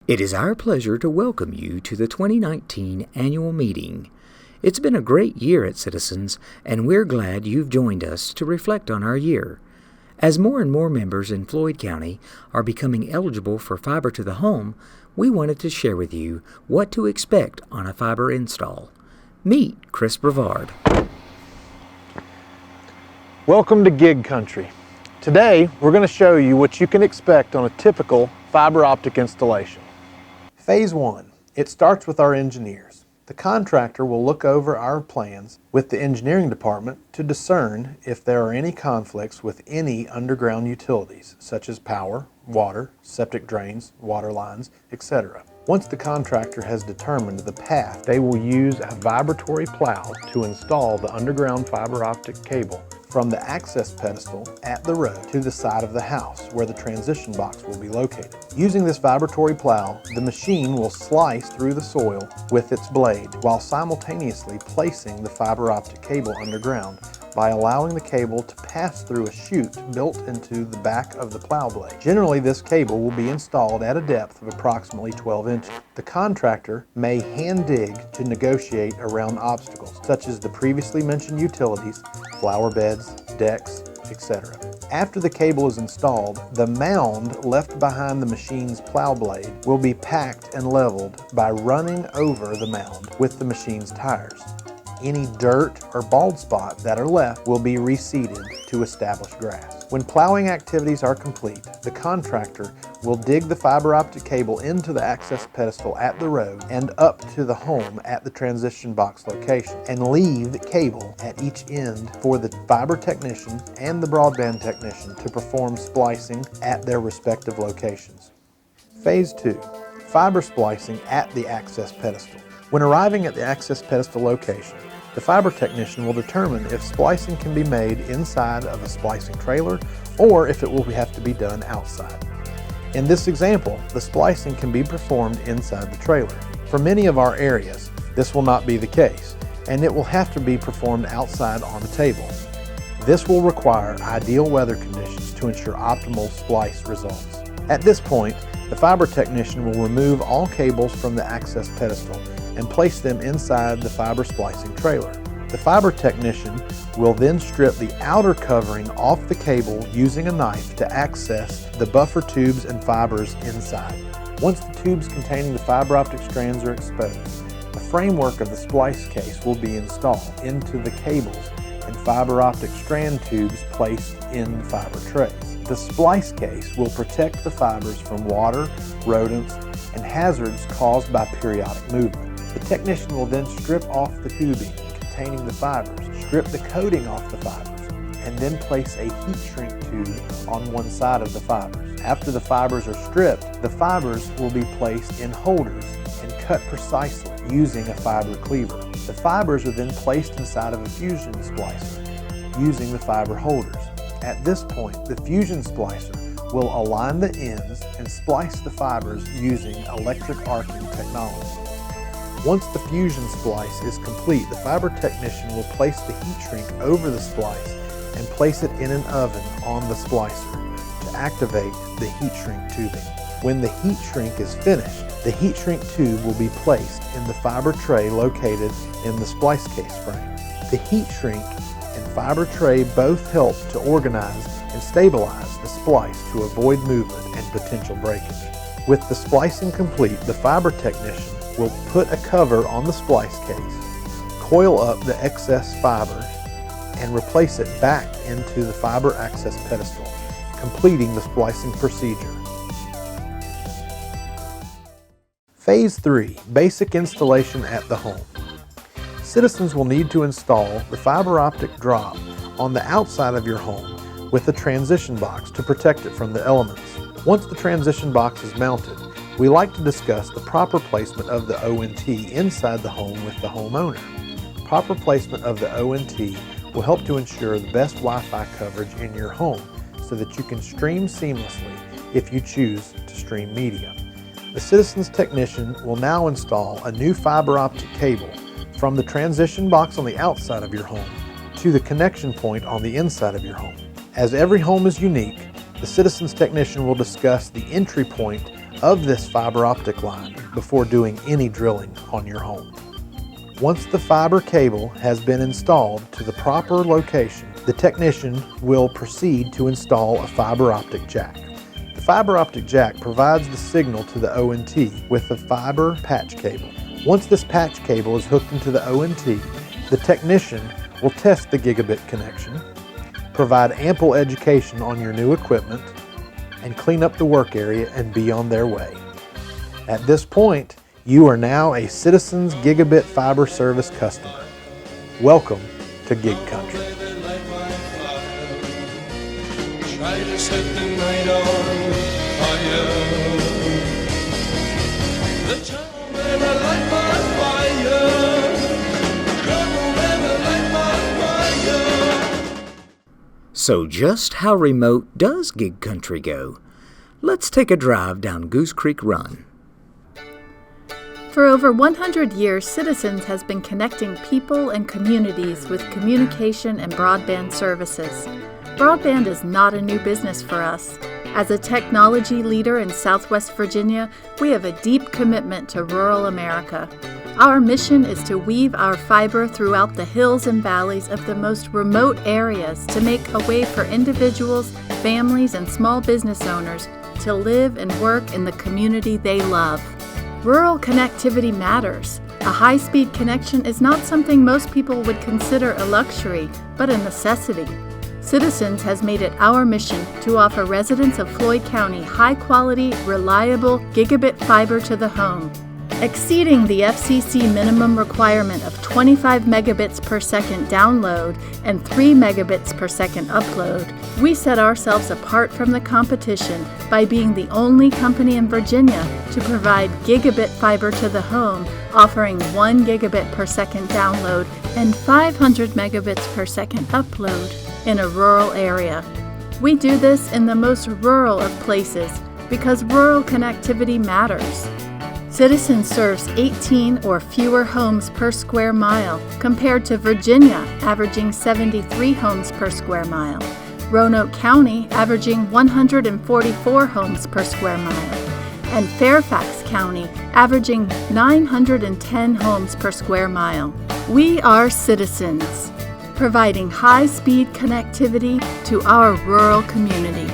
It is our pleasure to welcome you to the 2019 annual meeting. It's been a great year at Citizens, and we're glad you've joined us to reflect on our year. As more and more members in Floyd County are becoming eligible for fiber to the home, we wanted to share with you what to expect on a fiber install. Meet Chris Brevard. Welcome to Gig Country. Today, we're going to show you what you can expect on a typical fiber optic installation. Phase 1. It starts with our engineers. The contractor will look over our plans with the engineering department to discern if there are any conflicts with any underground utilities, such as power, water, septic drains, water lines, etc. Once the contractor has determined the path, they will use a vibratory plow to install the underground fiber optic cable from the access pedestal at the road to the side of the house where the transition box will be located. Using this vibratory plow, the machine will slice through the soil with its blade while simultaneously placing the fiber optic cable underground by allowing the cable to pass through a chute built into the back of the plow blade. Generally, this cable will be installed at a depth of approximately 12 inches. The contractor may hand dig to negotiate around obstacles, such as the previously mentioned utilities, flower beds, decks, etc. After the cable is installed, the mound left behind the machine's plow blade will be packed and leveled by running over the mound with the machine's tires. Any dirt or bald spots that are left will be reseeded to establish grass. When plowing activities are complete, the contractor will dig the fiber optic cable into the access pedestal at the road and up to the home at the transition box location, and leave the cable at each end for the fiber technician and the broadband technician to perform splicing at their respective locations. Phase 2. Fiber splicing at the access pedestal. When arriving at the access pedestal location, the fiber technician will determine if splicing can be made inside of a splicing trailer or if it will have to be done outside. In this example, the splicing can be performed inside the trailer. For many of our areas, this will not be the case, and it will have to be performed outside on a table. This will require ideal weather conditions to ensure optimal splice results. At this point, the fiber technician will remove all cables from the access pedestal and place them inside the fiber splicing trailer. The fiber technician will then strip the outer covering off the cable using a knife to access the buffer tubes and fibers inside. Once the tubes containing the fiber optic strands are exposed, the framework of the splice case will be installed into the cables and fiber optic strand tubes placed in the fiber trays. The splice case will protect the fibers from water, rodents, and hazards caused by periodic movement. The technician will then strip off the tubing containing the fibers, strip the coating off the fibers, and then place a heat shrink tube on one side of the fibers. After the fibers are stripped, the fibers will be placed in holders and cut precisely using a fiber cleaver. The fibers are then placed inside of a fusion splicer using the fiber holders. At this point, the fusion splicer will align the ends and splice the fibers using electric arcing technology. Once the fusion splice is complete, the fiber technician will place the heat shrink over the splice and place it in an oven on the splicer to activate the heat shrink tubing. When the heat shrink is finished, the heat shrink tube will be placed in the fiber tray located in the splice case frame. The heat shrink and fiber tray both help to organize and stabilize the splice to avoid movement and potential breakage. With the splicing complete, the fiber technician will put a cover on the splice case, coil up the excess fiber, and replace it back into the fiber access pedestal, completing the splicing procedure. Phase 3. Basic installation at the home. Citizens will need to install the fiber optic drop on the outside of your home with a transition box to protect it from the elements. Once the transition box is mounted, we like to discuss the proper placement of the ONT inside the home with the homeowner. Proper placement of the ONT will help to ensure the best Wi-Fi coverage in your home so that you can stream seamlessly if you choose to stream media. The Citizens technician will now install a new fiber optic cable from the transition box on the outside of your home to the connection point on the inside of your home. As every home is unique, the Citizens technician will discuss the entry point of this fiber optic line before doing any drilling on your home. Once the fiber cable has been installed to the proper location, the technician will proceed to install a fiber optic jack. The fiber optic jack provides the signal to the ONT with the fiber patch cable. Once this patch cable is hooked into the ONT, the technician will test the gigabit connection, provide ample education on your new equipment, and clean up the work area and be on their way. At this point, you are now a Citizens Gigabit Fiber Service customer. Welcome to Gig Country. Try to set the night on fire. The child never light my fire. God will never light my fire. So just how remote does Gig Country go? Let's take a drive down Goose Creek Run. For over 100 years, Citizens has been connecting people and communities with communication and broadband services. Broadband is not a new business for us. As a technology leader in Southwest Virginia, we have a deep commitment to rural America. Our mission is to weave our fiber throughout the hills and valleys of the most remote areas to make a way for individuals, families, and small business owners to live and work in the community they love. Rural connectivity matters. A high-speed connection is not something most people would consider a luxury, but a necessity. Citizens has made it our mission to offer residents of Floyd County high-quality, reliable gigabit fiber to the home. Exceeding the FCC minimum requirement of 25 megabits per second download and 3 megabits per second upload, we set ourselves apart from the competition by being the only company in Virginia to provide gigabit fiber to the home, offering 1 gigabit per second download and 500 megabits per second upload in a rural area. We do this in the most rural of places because rural connectivity matters. Citizens serves 18 or fewer homes per square mile, compared to Virginia, averaging 73 homes per square mile, Roanoke County, averaging 144 homes per square mile, and Fairfax County, averaging 910 homes per square mile. We are Citizens, providing high-speed connectivity to our rural community.